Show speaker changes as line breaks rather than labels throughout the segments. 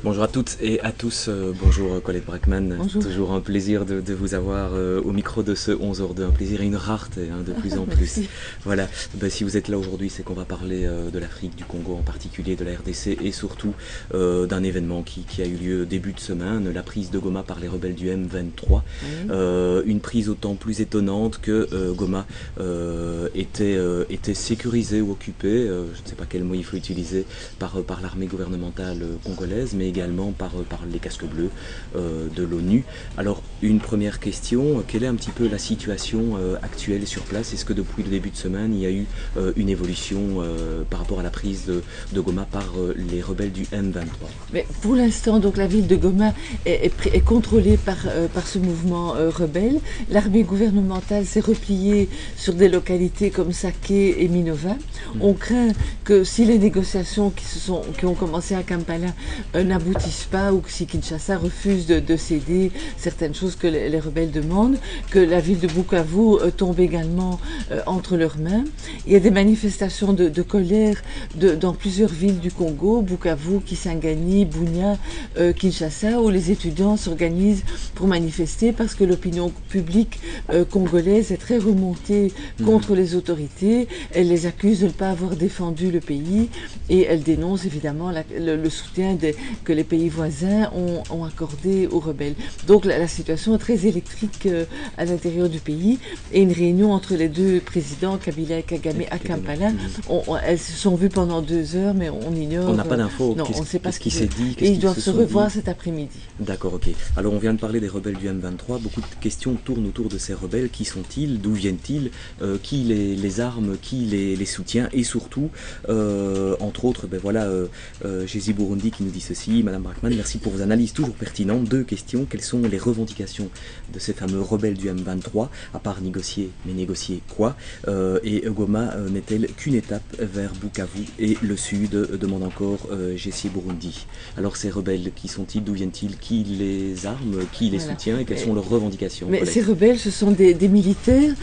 Bonjour à toutes et à tous, bonjour Colette Brackman,
Bonjour.
toujours un plaisir de vous avoir au micro de ce 11h02, un plaisir et une rareté de plus en plus.
Merci.
Voilà, si vous êtes là aujourd'hui, c'est qu'on va parler de l'Afrique, du Congo en particulier, de la RDC et surtout d'un événement qui a eu lieu début de semaine, la prise de Goma par les rebelles du M23.
Oui.
Une prise autant plus étonnante que Goma était sécurisée ou occupée, je ne sais pas quel mot il faut utiliser, par l'armée gouvernementale congolaise, mais également par les casques bleus de l'ONU. Alors, une première question, quelle est un petit peu la situation actuelle sur place? Est-ce que depuis le début de semaine, il y a eu une évolution par rapport à la prise de Goma par les rebelles du M23?
Mais pour l'instant, donc la ville de Goma est contrôlée par ce mouvement rebelle. L'armée gouvernementale s'est repliée sur des localités comme Saké et Minova. On craint que si les négociations qui ont commencé à Kampala n'aboutissent pas, ou que si Kinshasa refuse de céder certaines choses que les rebelles demandent, que la ville de Bukavu tombe également entre leurs mains. Il y a des manifestations de colère dans plusieurs villes du Congo, Bukavu, Kisangani, Bunia, Kinshasa, où les étudiants s'organisent pour manifester parce que l'opinion publique congolaise est très remontée contre les autorités. Elle les accuse de ne pas avoir défendu le pays et elle dénonce évidemment le soutien que les pays voisins ont accordé aux rebelles. Donc la situation est très électrique à l'intérieur du pays et une réunion entre les deux présidents, Kabila et Kagame, à Kampala, elles se sont vues pendant 2 heures, mais on ignore.
On n'a pas d'infos.
Non, on ne sait pas
ce qui s'est dit.
Et ils doivent se revoir cet après-midi.
D'accord, ok. Alors on vient de parler des rebelles du M23. Beaucoup de questions tournent autour de ces rebelles. Qui sont-ils? D'où viennent-ils? Qui les arme? Qui les soutient? Et surtout, entre autres, Jési Burundi qui nous dit ceci. Madame Brackman, merci pour vos analyses toujours pertinentes. 2 questions. Quelles sont les revendications de ces fameux rebelles du M23? À part négocier, mais négocier quoi? Et Goma n'est-elle qu'une étape vers Bukavu et le sud? Demande encore Jési Burundi. Alors ces rebelles, qui sont-ils? D'où viennent-ils? Qui les arme? Qui les soutient? Et quelles sont leurs revendications?
Mais ces rebelles, ce sont des militaires,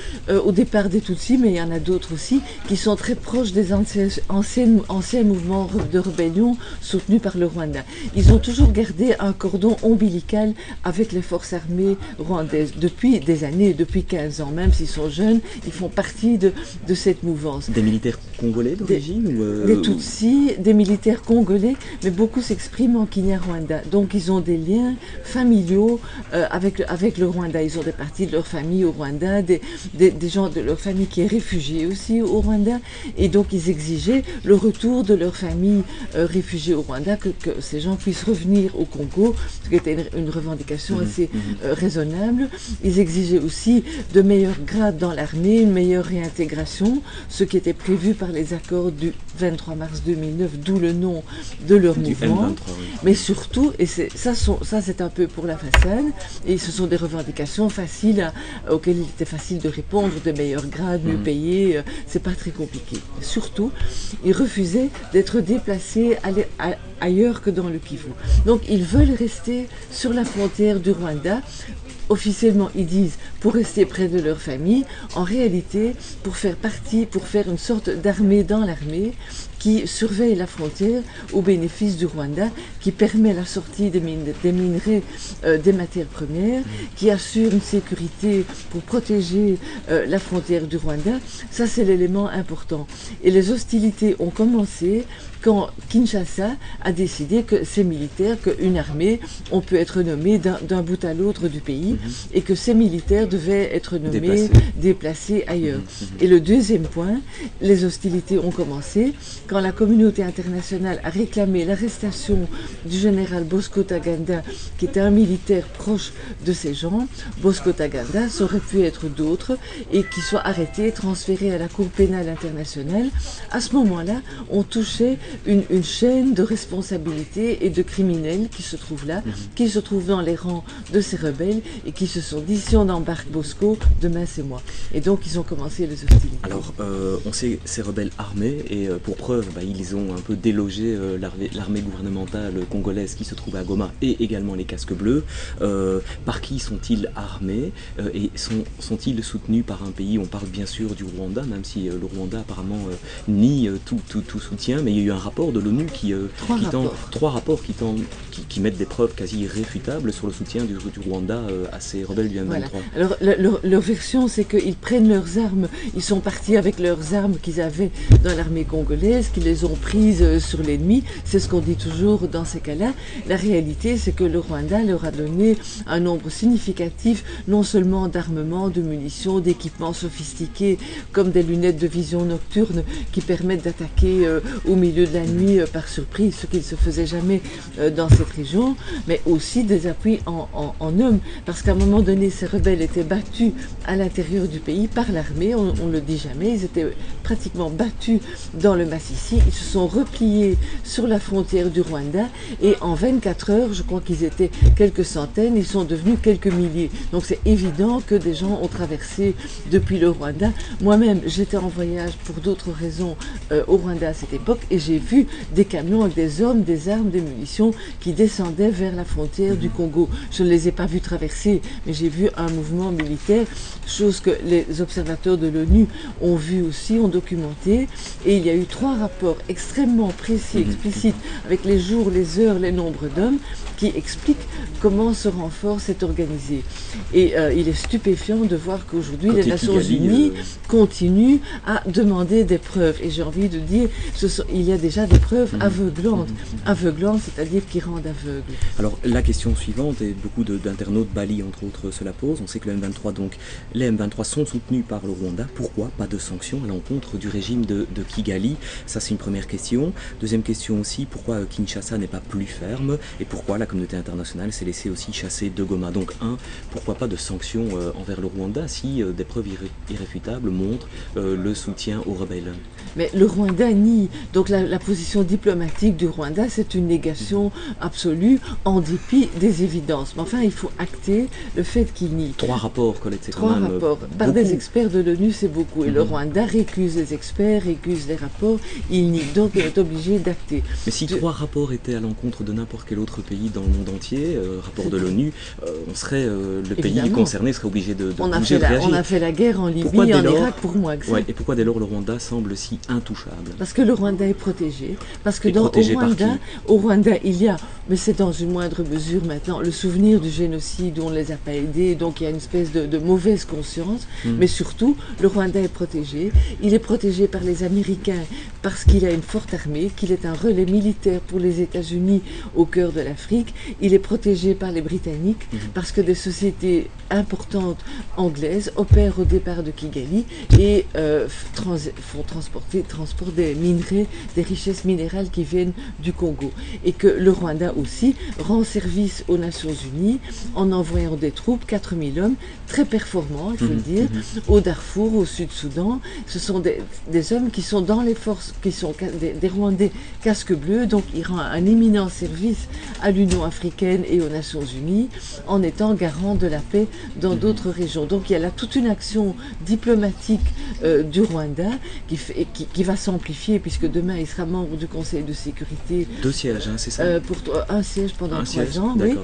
au départ des Tutsis, mais il y en a d'autres aussi, qui sont très proches des anciens mouvements de rébellion soutenus par le Rwanda. Ils ont toujours gardé un cordon ombilical avec les forces armées rwandaises depuis des années, depuis 15 ans, même s'ils sont jeunes, ils font partie de cette mouvance.
Des militaires congolais d'origine
Des Tutsis, des militaires congolais, mais beaucoup s'expriment en Kinyarwanda. Donc ils ont des liens familiaux avec le Rwanda. Ils ont des parties de leur famille au Rwanda, des gens de leur famille qui est réfugiée aussi au Rwanda. Et donc ils exigeaient le retour de leur famille réfugiée au Rwanda, que ces gens puissent revenir au Congo, ce qui était une revendication assez raisonnable. Ils exigeaient aussi de meilleurs grades dans l'armée, une meilleure réintégration, ce qui était prévu par les accords du 23 mars 2009, d'où le nom de leur mouvement.
M23, oui.
Mais surtout, et ça c'est un peu pour la façade, et ce sont des revendications faciles auxquelles il était facile de répondre, de meilleurs grades, mieux payés, c'est pas très compliqué. Surtout, ils refusaient d'être déplacés ailleurs que dans le Kivu. Donc ils veulent rester sur la frontière du Rwanda. Officiellement, ils disent pour rester près de leur famille. En réalité, pour faire une sorte d'armée dans l'armée qui surveille la frontière au bénéfice du Rwanda, qui permet la sortie des minerais, des matières premières, qui assure une sécurité pour protéger la frontière du Rwanda. Ça, c'est l'élément important. Et les hostilités ont commencé quand Kinshasa a décidé que ces militaires, qu'une armée, on peut être nommé d'un bout à l'autre du pays, et que ces militaires devaient être nommés, déplacés ailleurs. Et le deuxième point, les hostilités ont commencé quand la communauté internationale a réclamé l'arrestation du général Bosco Ntaganda, qui était un militaire proche de ces gens. Bosco Ntaganda, ça aurait pu être d'autres, et qui soient arrêtés, transférés à la Cour pénale internationale. À ce moment-là, on touchait une chaîne de responsabilité et de criminels qui se trouvent là, qui se trouvent dans les rangs de ces rebelles et qui se sont dit si on embarque Bosco, demain c'est moi. Et donc ils ont commencé les hostilités.
Alors, on sait ces rebelles armés, et pour preuve, ils ont un peu délogé l'armée gouvernementale congolaise qui se trouve à Goma, et également les casques bleus. Par qui sont-ils armés et sont-ils soutenus par un pays? On parle bien sûr du Rwanda, même si le Rwanda apparemment nie tout soutien, mais il y a eu un rapport de l'ONU trois rapports qui mettent des preuves quasi irréfutables sur le soutien du Rwanda à ces rebelles du M23.
Voilà. Alors leur version, c'est qu'ils prennent leurs armes, ils sont partis avec leurs armes qu'ils avaient dans l'armée congolaise, qu'ils les ont prises sur l'ennemi, c'est ce qu'on dit toujours dans ces cas-là. La réalité, c'est que le Rwanda leur a donné un nombre significatif, non seulement d'armement, de munitions, d'équipements sophistiqués, comme des lunettes de vision nocturne qui permettent d'attaquer au milieu de la nuit par surprise, ce qui ne se faisait jamais dans cette région, mais aussi des appuis en hommes, parce qu'à un moment donné, ces rebelles étaient battus à l'intérieur du pays par l'armée, on ne le dit jamais, ils étaient pratiquement battus dans le Massissi, ils se sont repliés sur la frontière du Rwanda, et en 24 heures, je crois qu'ils étaient quelques centaines, ils sont devenus quelques milliers. Donc c'est évident que des gens ont traversé depuis le Rwanda. Moi-même, j'étais en voyage pour d'autres raisons au Rwanda à cette époque, et j'ai vu des camions avec des hommes, des armes, des munitions qui descendaient vers la frontière du Congo. Je ne les ai pas vus traverser, mais j'ai vu un mouvement militaire, chose que les observateurs de l'ONU ont vu aussi, ont documenté, et il y a eu 3 rapports extrêmement précis, explicites, avec les jours, les heures, les nombres d'hommes, qui expliquent comment ce renfort s'est organisé. Et il est stupéfiant de voir qu'aujourd'hui, les Nations Unies continuent à demander des preuves. Et j'ai envie de dire, il y a déjà des preuves aveuglantes. Aveuglantes, c'est-à-dire qui rendent aveugle.
Alors, la question suivante, et beaucoup d'internautes, Bali entre autres, se la posent. On sait que les M23 sont soutenus par le Rwanda. Pourquoi pas de sanctions à l'encontre du régime de Kigali? Ça, c'est une première question. Deuxième question aussi, pourquoi Kinshasa n'est pas plus ferme? Et pourquoi la communauté internationale s'est laissée aussi chasser de Goma? Donc, pourquoi pas de sanctions envers le Rwanda si des preuves irréfutables montrent le soutien aux rebelles?
Mais le Rwanda nie. Donc la position diplomatique du Rwanda, c'est une négation absolue en dépit des évidences. Mais enfin, il faut acter le fait qu'il nie.
3 rapports, Colette, c'est
3
quand même
rapports. Par des experts de l'ONU, c'est beaucoup. Et le Rwanda récuse les experts, récuse les rapports, il nie. Donc il est obligé d'acter.
Mais si 3 rapports étaient à l'encontre de n'importe quel autre pays dans le monde entier, rapport de l'ONU, le pays concerné serait obligé de bouger, de réagir.
On a fait la guerre en Libye et en Irak pour moi.
Et pourquoi dès lors le Rwanda semble si intouchable?
Parce que le Rwanda est protégé. Parce que au Rwanda, il y a, mais c'est dans une moindre mesure maintenant, le souvenir du génocide où on ne les a pas aidés, donc il y a une espèce de mauvaise conscience. Mais surtout, le Rwanda est protégé. Il est protégé par les Américains parce qu'il a une forte armée, qu'il est un relais militaire pour les États-Unis au cœur de l'Afrique. Il est protégé par les Britanniques parce que des sociétés importantes anglaises opèrent au départ de Kigali et transportent des minerais, des richesses minérales qui viennent du Congo. Et que le Rwanda aussi rend service aux Nations Unies en envoyant des troupes, 4000 hommes, très performants, il faut le dire, au Darfour, au Sud-Soudan. Ce sont des hommes qui sont dans les forces, qui sont des Rwandais casques bleus, donc il rend un éminent service à l'Union africaine et aux Nations Unies en étant garant de la paix dans d'autres régions. Donc il y a là toute une action diplomatique du Rwanda qui va s'amplifier puisque demain il sera membre du Conseil de sécurité.
2 sièges, c'est ça?
Pour un siège pendant 3 ans, oui.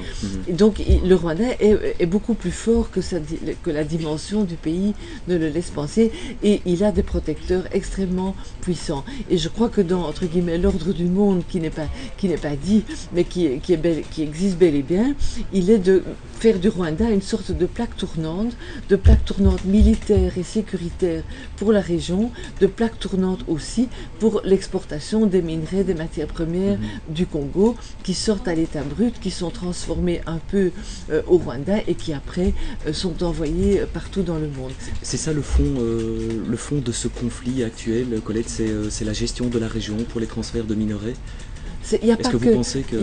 Et donc le Rwanda est beaucoup plus fort que la dimension du pays ne le laisse penser et il a des protecteurs extrêmement puissants. Et je crois que dans, entre guillemets, l'ordre du monde qui n'est pas dit, mais qui existe bel et bien, il est de faire du Rwanda une sorte de plaque tournante militaire et sécuritaire pour la région, de plaque tournante aussi pour l'exportation des minerais, des matières premières du Congo qui sortent à l'état brut, qui sont transformés un peu au Rwanda et qui après sont envoyés partout dans le monde.
C'est ça le fond de ce conflit actuel, Colette, c'est la gestion de la région pour les transferts de minerais?
Il n'y a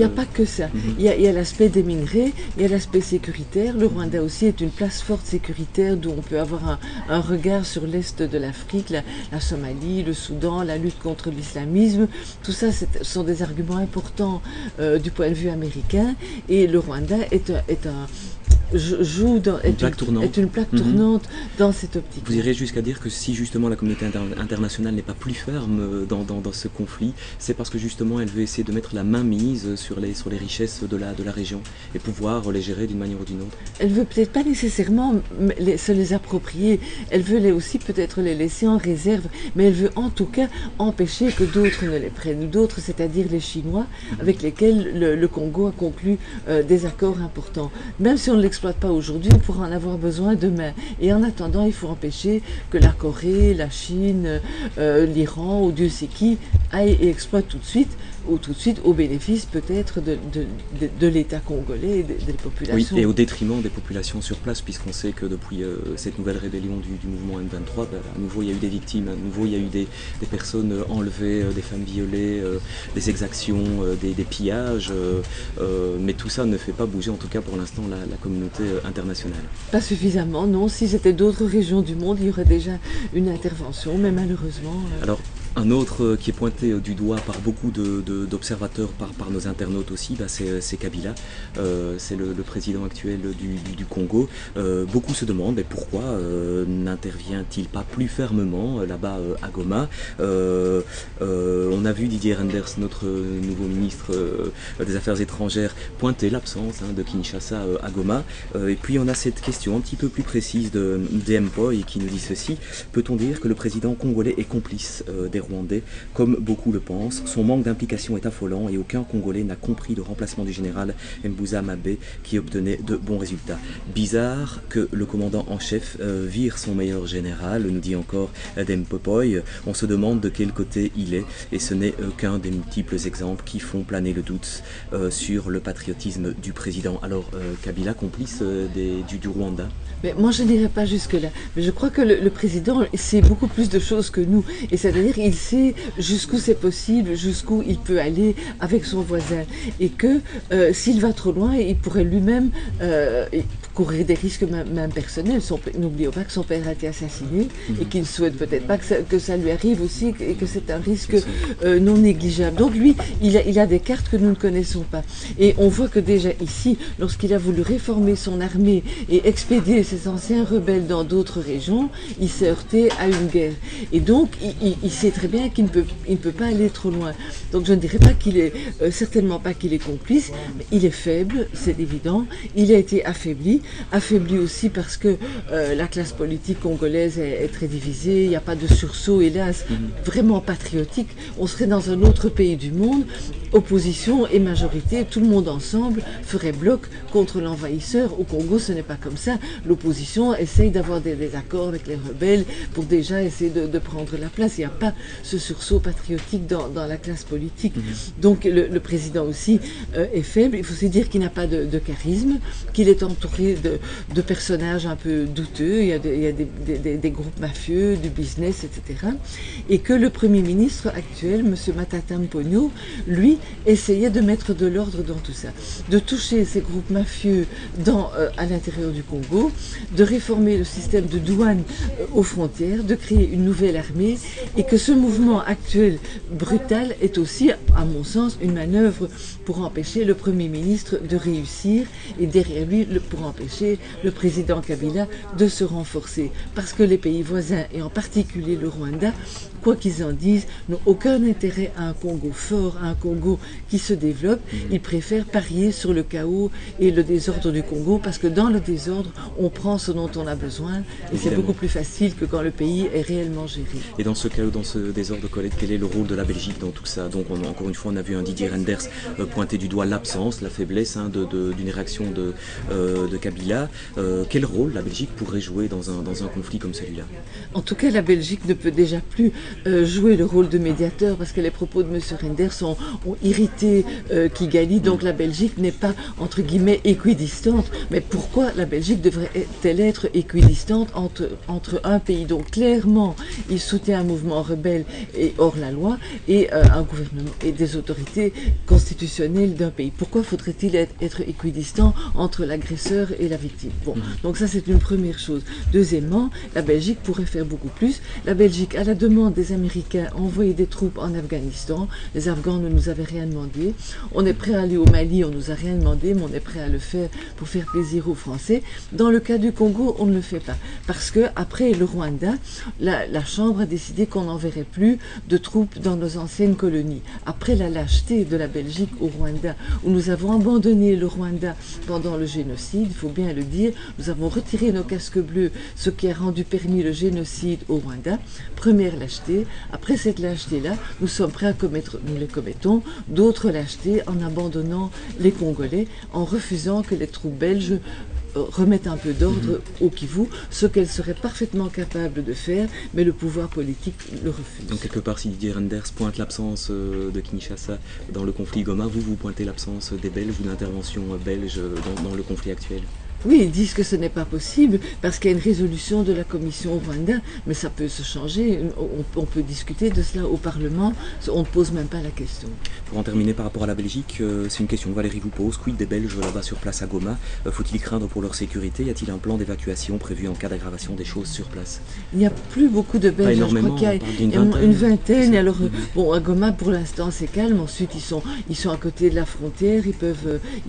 pas que ça. Il y a l'aspect des minerais, il y a l'aspect sécuritaire. Le Rwanda aussi est une place forte sécuritaire d'où on peut avoir un regard sur l'est de l'Afrique, la Somalie, le Soudan, la lutte contre l'islamisme. Tout ça, ce sont des arguments importants du point de vue américain. Et le Rwanda est est une plaque tournante dans cette optique.
Vous irez jusqu'à dire que si justement la communauté internationale n'est pas plus ferme dans ce conflit, c'est parce que justement elle veut essayer de mettre la main mise sur les richesses de la région et pouvoir les gérer d'une manière ou d'une autre.
Elle veut peut-être pas nécessairement se les approprier, elle veut aussi peut-être les laisser en réserve, mais elle veut en tout cas empêcher que d'autres ne les prennent, d'autres, c'est-à-dire les Chinois, avec lesquels le Congo a conclu des accords importants. Même si on ne l'exploite pas aujourd'hui, on pourra en avoir besoin demain. Et en attendant, il faut empêcher que la Corée, la Chine, l'Iran ou Dieu sait qui aillent et exploitent tout de suite au bénéfice peut-être de l'État congolais et des populations.
Oui, et au détriment des populations sur place, puisqu'on sait que depuis cette nouvelle rébellion du mouvement M23, à nouveau il y a eu des victimes, à nouveau il y a eu des personnes enlevées, des femmes violées, des exactions, des pillages, mais tout ça ne fait pas bouger en tout cas pour l'instant la communauté internationale.
Pas suffisamment, non. Si c'était d'autres régions du monde, il y aurait déjà une intervention, mais malheureusement...
Alors, un autre qui est pointé du doigt par beaucoup d'observateurs, par nos internautes aussi, c'est Kabila, c'est le président actuel du Congo. Beaucoup se demandent pourquoi n'intervient-il pas plus fermement là-bas à Goma. On a vu Didier Reynders, notre nouveau ministre des Affaires étrangères, pointer l'absence de Kinshasa à Goma. Et puis on a cette question un petit peu plus précise de Mpoy qui nous dit ceci: peut-on dire que le président congolais est complice des Rwandais, comme beaucoup le pensent? Son manque d'implication est affolant et aucun Congolais n'a compris le remplacement du général Mbouza Mabé qui obtenait de bons résultats. Bizarre que le commandant en chef vire son meilleur général, nous dit encore Dempopoy. On se demande de quel côté il est et ce n'est qu'un des multiples exemples qui font planer le doute sur le patriotisme du président. Alors Kabila, complice du Rwanda?
Mais moi je n'irai pas jusque-là, mais je crois que le président sait beaucoup plus de choses que nous, et c'est-à-dire il sait jusqu'où c'est possible, jusqu'où il peut aller avec son voisin, et que s'il va trop loin, il pourrait lui-même courir des risques même personnels. N'oublions pas que son père a été assassiné et qu'il ne souhaite peut-être pas que ça lui arrive aussi, et que c'est un risque non négligeable. Donc lui, il a des cartes que nous ne connaissons pas, et on voit que déjà ici, lorsqu'il a voulu réformer son armée et expédier ces anciens rebelles dans d'autres régions, il s'est heurté à une guerre. Et donc, il sait très bien qu'il ne peut pas aller trop loin. Donc, je ne dirais pas qu'il est, certainement pas qu'il est complice, mais il est faible, c'est évident. Il a été affaibli aussi parce que la classe politique congolaise est très divisée. Il n'y a pas de sursaut, hélas, vraiment patriotique. On serait dans un autre pays du monde, opposition et majorité, tout le monde ensemble ferait bloc contre l'envahisseur. Au Congo, ce n'est pas comme ça. L'opposition essaye d'avoir des accords avec les rebelles pour déjà essayer de prendre la place. Il n'y a pas ce sursaut patriotique dans la classe politique. Donc le président aussi est faible. Il faut se dire qu'il n'a pas de charisme, qu'il est entouré de personnages un peu douteux. Il y a des groupes mafieux, du business, etc. Et que le Premier ministre actuel, M. Matata Mponyo, lui, essayait de mettre de l'ordre dans tout ça, de toucher ces groupes mafieux à l'intérieur du Congo, de réformer le système de douane aux frontières, de créer une nouvelle armée, et que ce mouvement actuel brutal est aussi, à mon sens, une manœuvre pour empêcher le Premier ministre de réussir, et derrière lui pour empêcher le président Kabila de se renforcer. Parce que les pays voisins, et en particulier le Rwanda, quoi qu'ils en disent, n'ont aucun intérêt à un Congo fort, à un Congo qui se développe. Ils préfèrent parier sur le chaos et le désordre du Congo, parce que dans le désordre, on prend ce dont on a besoin, et c'est beaucoup plus facile que quand le pays est réellement géré.
Et dans ce chaos, dans ce désordre, Colette, quel est le rôle de la Belgique dans tout ça? Donc encore une fois, on a vu un Didier Reynders pointer du doigt l'absence, la faiblesse d'une réaction de Kabila. Quel rôle la Belgique pourrait jouer dans un conflit comme celui-là?
En tout cas, la Belgique ne peut déjà plus jouer le rôle de médiateur, parce que les propos de M. Reynders ont irrité Kigali, donc la Belgique n'est pas, entre guillemets, équidistante. Mais pourquoi la Belgique devrait-elle être équidistante entre un pays? Donc clairement, il soutient un mouvement rebelle constitutionnel et hors la loi, et un gouvernement et des autorités constitutionnelles d'un pays. Pourquoi faudrait-il être équidistant entre l'agresseur et la victime? Bon, donc ça c'est une première chose. Deuxièmement, la Belgique pourrait faire beaucoup plus. La Belgique, à la demande des Américains, a envoyé des troupes en Afghanistan. Les Afghans ne nous avaient rien demandé. On est prêt à aller au Mali, on nous a rien demandé, mais on est prêt à le faire pour faire plaisir aux Français. Dans le cas du Congo, on ne le fait pas. Parce que après le Rwanda, la Chambre a décidé qu'on n'enverrait plus de troupes dans nos anciennes colonies. Après la lâcheté de la Belgique au Rwanda, où nous avons abandonné le Rwanda pendant le génocide, il faut bien le dire, nous avons retiré nos casques bleus, ce qui a rendu permis le génocide au Rwanda. Première lâcheté. Après cette lâcheté-là, nous sommes prêts à commettre, nous les commettons, d'autres lâchetés en abandonnant les Congolais, en refusant que les troupes belges remettre un peu d'ordre au Kivu, ce qu'elle serait parfaitement capable de faire, mais le pouvoir politique le refuse.
Donc quelque part, si Didier Reynders pointe l'absence de Kinshasa dans le conflit Goma, vous pointez l'absence des Belges ou d'intervention belge dans le conflit actuel?
Oui, ils disent que ce n'est pas possible parce qu'il y a une résolution de la commission au Rwanda, mais ça peut se changer. On peut discuter de cela au Parlement, on ne pose même pas la question.
Pour en terminer par rapport à la Belgique, c'est une question que Valérie vous pose. Quid des Belges là-bas sur place à Goma? Faut-il craindre pour leur sécurité? Y a-t-il un plan d'évacuation prévu en cas d'aggravation des choses sur place?
Il n'y a plus beaucoup de Belges, je crois qu'il y a une vingtaine. Alors, bon, à Goma pour l'instant c'est calme, ensuite ils sont à côté de la frontière, ils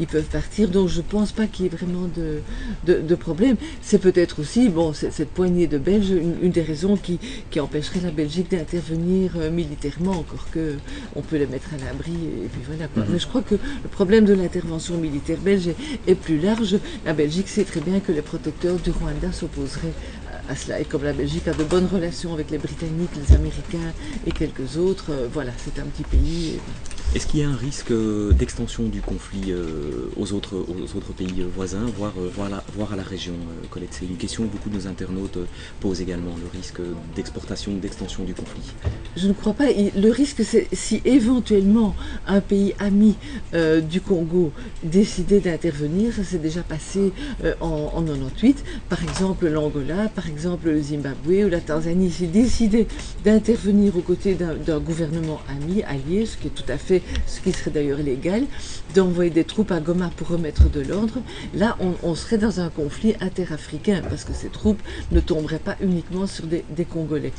peuvent partir, donc je ne pense pas qu'il y ait vraiment de problème. C'est peut-être aussi, bon, cette poignée de Belges, une des raisons qui empêcherait la Belgique d'intervenir militairement, encore que on peut les mettre à l'abri, et puis voilà quoi. Mais je crois que le problème de l'intervention militaire belge est plus large. La Belgique sait très bien que les protecteurs du Rwanda s'opposeraient à cela. Et comme la Belgique a de bonnes relations avec les Britanniques, les Américains et quelques autres, voilà, c'est un petit pays.
Est-ce qu'il y a un risque d'extension du conflit aux autres pays voisins, voire à la région, Colette? C'est une question que beaucoup de nos internautes posent également, le risque d'exportation ou d'extension du conflit.
Je ne crois pas. Le risque, c'est si éventuellement un pays ami du Congo décidait d'intervenir, ça s'est déjà passé en 98, par exemple l'Angola, par exemple le Zimbabwe ou la Tanzanie, s'ils décidaient d'intervenir aux côtés d'un gouvernement ami, allié, ce qui est tout à fait, ce qui serait d'ailleurs légal, d'envoyer des troupes à Goma pour remettre de l'ordre, là on serait dans un conflit interafricain, parce que ces troupes ne tomberaient pas uniquement sur des Congolais.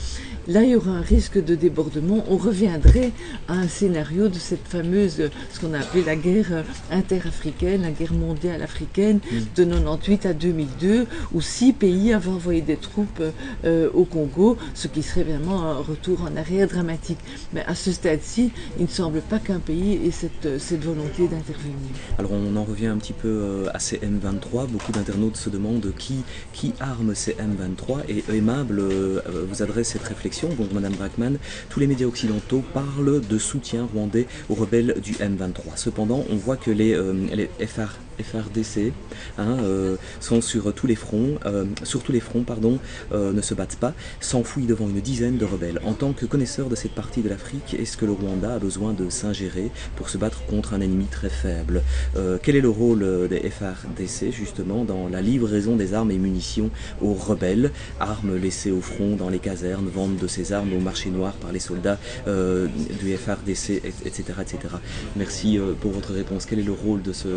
Là, il y aura un risque de débordement. On reviendrait à un scénario de cette fameuse, ce qu'on a appelé la guerre interafricaine, la guerre mondiale africaine de 98 à 2002, où 6 pays avaient envoyé des troupes au Congo, ce qui serait vraiment un retour en arrière dramatique. Mais à ce stade-ci, il ne semble pas qu'un pays ait cette volonté d'intervenir.
Alors on en revient un petit peu à ces M23. Beaucoup d'internautes se demandent qui arme ces M23, et Aimable vous adresse cette réflexion. Donc Madame Brackman, tous les médias occidentaux parlent de soutien rwandais aux rebelles du M23. Cependant, on voit que les FARDC sont sur tous les fronts, ne se battent pas, s'enfouissent devant une dizaine de rebelles. En tant que connaisseur de cette partie de l'Afrique, est-ce que le Rwanda a besoin de s'ingérer pour se battre contre un ennemi très faible? Quel est le rôle des FARDC justement dans la livraison des armes et munitions aux rebelles? Armes laissées au front dans les casernes, vente de ces armes au marché noir par les soldats du FARDC, etc., etc. Merci pour votre réponse. Quel est le rôle de ce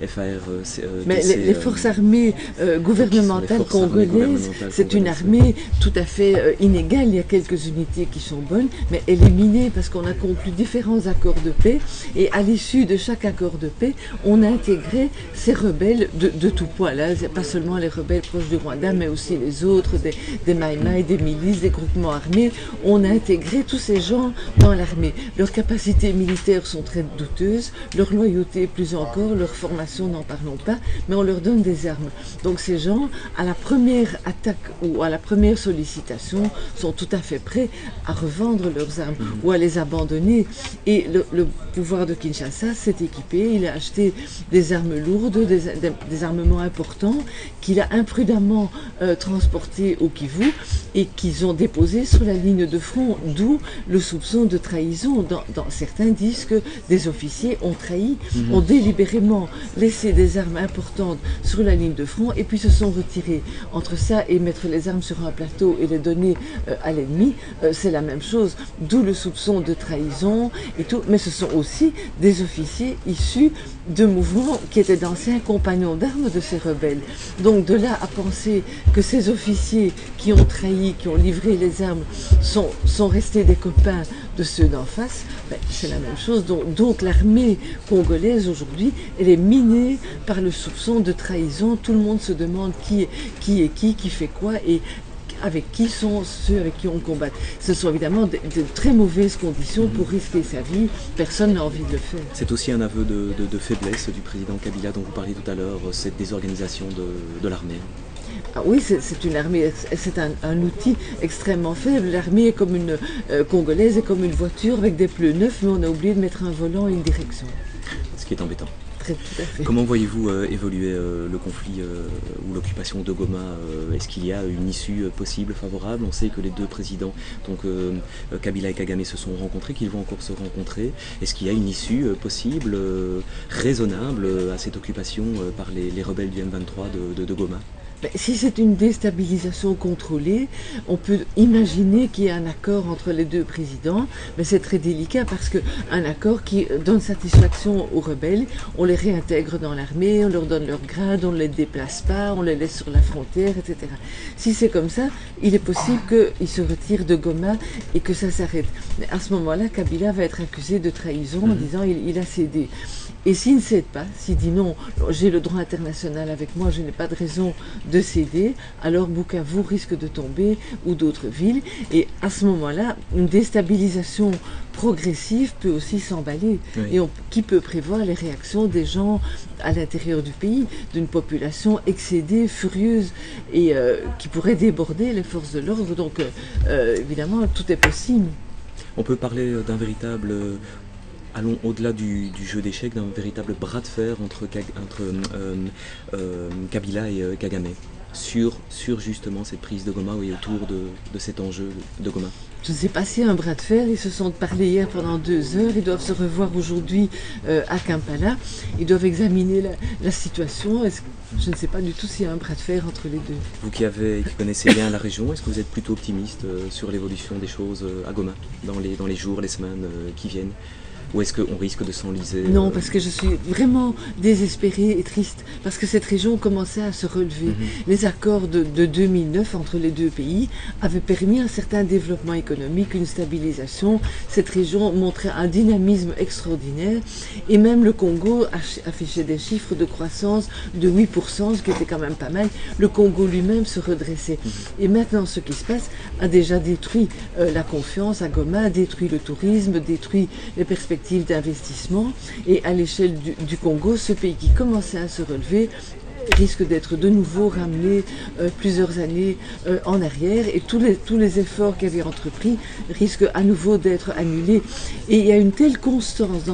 FARDC?
Mais les forces armées gouvernementales congolaises, c'est une armée tout à fait inégale. Il y a quelques unités qui sont bonnes, mais éliminées parce qu'on a conclu différents accords de paix, et à l'issue de chaque accord de paix, on a intégré ces rebelles de tout poil. Là, pas seulement les rebelles proches du Rwanda, mais aussi les autres, des Maïmaï, des milices, des groupements armés. On a intégré tous ces gens dans l'armée. Leurs capacités militaires sont très douteuses, leur loyauté plus encore, leur formation, n'en parlons pas, mais on leur donne des armes. Donc ces gens, à la première attaque ou à la première sollicitation, sont tout à fait prêts à revendre leurs armes ou à les abandonner. Et le pouvoir de Kinshasa s'est équipé, il a acheté des armes lourdes, des armements importants qu'il a imprudemment transportés au Kivu et qu'ils ont déposés sur la ligne de front, d'où le soupçon de trahison. Certains disent que des officiers ont trahi, ont délibérément laissé des armes importantes sur la ligne de front et puis se sont retirés. Entre ça et mettre les armes sur un plateau et les donner à l'ennemi, c'est la même chose, d'où le soupçon de trahison et tout, mais ce sont aussi des officiers issus de mouvements qui étaient d'anciens compagnons d'armes de ces rebelles. Donc de là à penser que ces officiers qui ont trahi, qui ont livré les armes, sont restés des copains de ceux d'en face, c'est la même chose. Donc l'armée congolaise aujourd'hui, elle est minée par le soupçon de trahison. Tout le monde se demande qui fait quoi et avec qui sont ceux avec qui on combat. Ce sont évidemment de très mauvaises conditions pour risquer sa vie. Personne n'a envie de le faire.
C'est aussi un aveu de faiblesse du président Kabila dont vous parliez tout à l'heure, cette désorganisation de l'armée.
Ah oui, c'est une armée, c'est un outil extrêmement faible. L'armée est comme une congolaise, est comme une voiture avec des pneus neufs, mais on a oublié de mettre un volant et une direction.
Ce qui est embêtant.
Tout à fait.
Comment voyez-vous évoluer le conflit ou l'occupation de Goma? Est-ce qu'il y a une issue possible, favorable? On sait que les deux présidents, donc Kabila et Kagame, se sont rencontrés, qu'ils vont encore se rencontrer. Est-ce qu'il y a une issue possible, raisonnable à cette occupation par les rebelles du M23 de Goma?
Si c'est une déstabilisation contrôlée, on peut imaginer qu'il y ait un accord entre les deux présidents, mais c'est très délicat parce qu'un accord qui donne satisfaction aux rebelles, on les réintègre dans l'armée, on leur donne leur grade, on ne les déplace pas, on les laisse sur la frontière, etc. Si c'est comme ça, il est possible qu'ils se retirent de Goma et que ça s'arrête. Mais à ce moment-là, Kabila va être accusé de trahison en disant il a cédé. Et s'il ne cède pas, s'il dit non, j'ai le droit international avec moi, je n'ai pas de raison de céder, alors Bukavu risque de tomber ou d'autres villes. Et à ce moment-là, une déstabilisation progressive peut aussi s'emballer. Oui. Et qui peut prévoir les réactions des gens à l'intérieur du pays, d'une population excédée, furieuse et qui pourrait déborder les forces de l'ordre. Donc évidemment, tout est possible.
On peut parler d'un véritable... allons au-delà du jeu d'échecs, d'un véritable bras de fer entre Kabila et Kagame sur justement cette prise de Goma et autour de cet enjeu de Goma.
Je ne sais pas s'il y a un bras de fer, ils se sont parlé hier pendant 2 heures, ils doivent se revoir aujourd'hui à Kampala, ils doivent examiner la situation. Je ne sais pas du tout s'il y a un bras de fer entre les deux.
Vous qui connaissez bien la région, est-ce que vous êtes plutôt optimiste sur l'évolution des choses à Goma dans les jours, les semaines qui viennent? Ou est-ce qu'on risque de s'enliser?
Non, parce que je suis vraiment désespérée et triste, parce que cette région commençait à se relever. Les accords de 2009 entre les deux pays avaient permis un certain développement économique, une stabilisation. Cette région montrait un dynamisme extraordinaire, et même le Congo affichait des chiffres de croissance de 8%, ce qui était quand même pas mal. Le Congo lui-même se redressait. Et maintenant, ce qui se passe a déjà détruit la confiance à Goma, a détruit le tourisme, détruit les perspectives d'investissement, et à l'échelle du Congo, ce pays qui commençait à se relever risque d'être de nouveau ramené plusieurs années en arrière, et tous les efforts qu'il avait entrepris risquent à nouveau d'être annulés. Et il y a une telle constance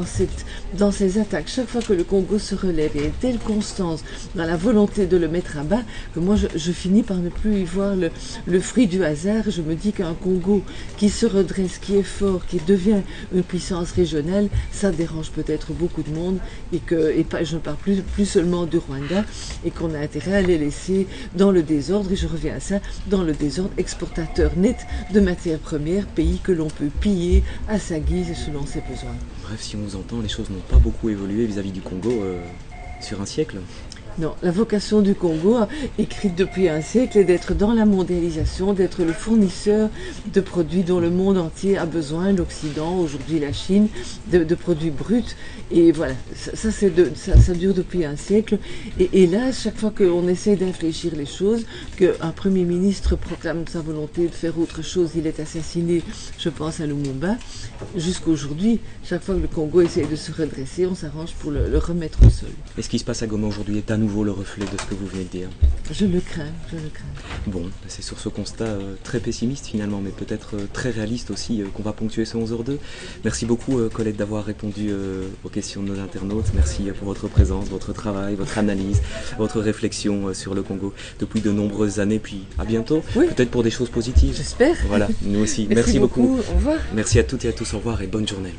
dans ces attaques, chaque fois que le Congo se relève, il y a une telle constance dans la volonté de le mettre à bas, que moi je finis par ne plus y voir le fruit du hasard. Je me dis qu'un Congo qui se redresse, qui est fort, qui devient une puissance régionale, ça dérange peut-être beaucoup de monde, et je ne parle plus seulement du Rwanda, et qu'on a intérêt à les laisser dans le désordre, et je reviens à ça, dans le désordre, exportateur net de matières premières, pays que l'on peut piller à sa guise et selon ses besoins.
Bref, si on vous entend, les choses n'ont pas beaucoup évolué vis-à-vis du Congo sur un siècle.
Non, la vocation du Congo, écrite depuis un siècle, est d'être dans la mondialisation, d'être le fournisseur de produits dont le monde entier a besoin, l'Occident, aujourd'hui la Chine, de produits bruts. Et voilà, ça dure depuis un siècle. Et là, chaque fois qu'on essaie d'infléchir les choses, qu'un Premier ministre proclame sa volonté de faire autre chose, il est assassiné, je pense à Lumumba, jusqu'aujourd'hui, chaque fois que le Congo essaie de se redresser, on s'arrange pour le remettre au sol.
Et ce qui se passe à Goma aujourd'hui est à nouveau nouveau le reflet de ce que vous venez de dire?
Je le crains, je le crains.
Bon, c'est sur ce constat très pessimiste finalement, mais peut-être très réaliste aussi, qu'on va ponctuer ce 11h02. Merci beaucoup Colette d'avoir répondu aux questions de nos internautes. Merci pour votre présence, votre travail, votre analyse, votre réflexion sur le Congo depuis de nombreuses années. Puis à bientôt,
Oui.
peut-être pour des choses positives.
J'espère.
Voilà, nous aussi.
Merci beaucoup. Au revoir.
Merci à toutes et à tous, au revoir et bonne journée.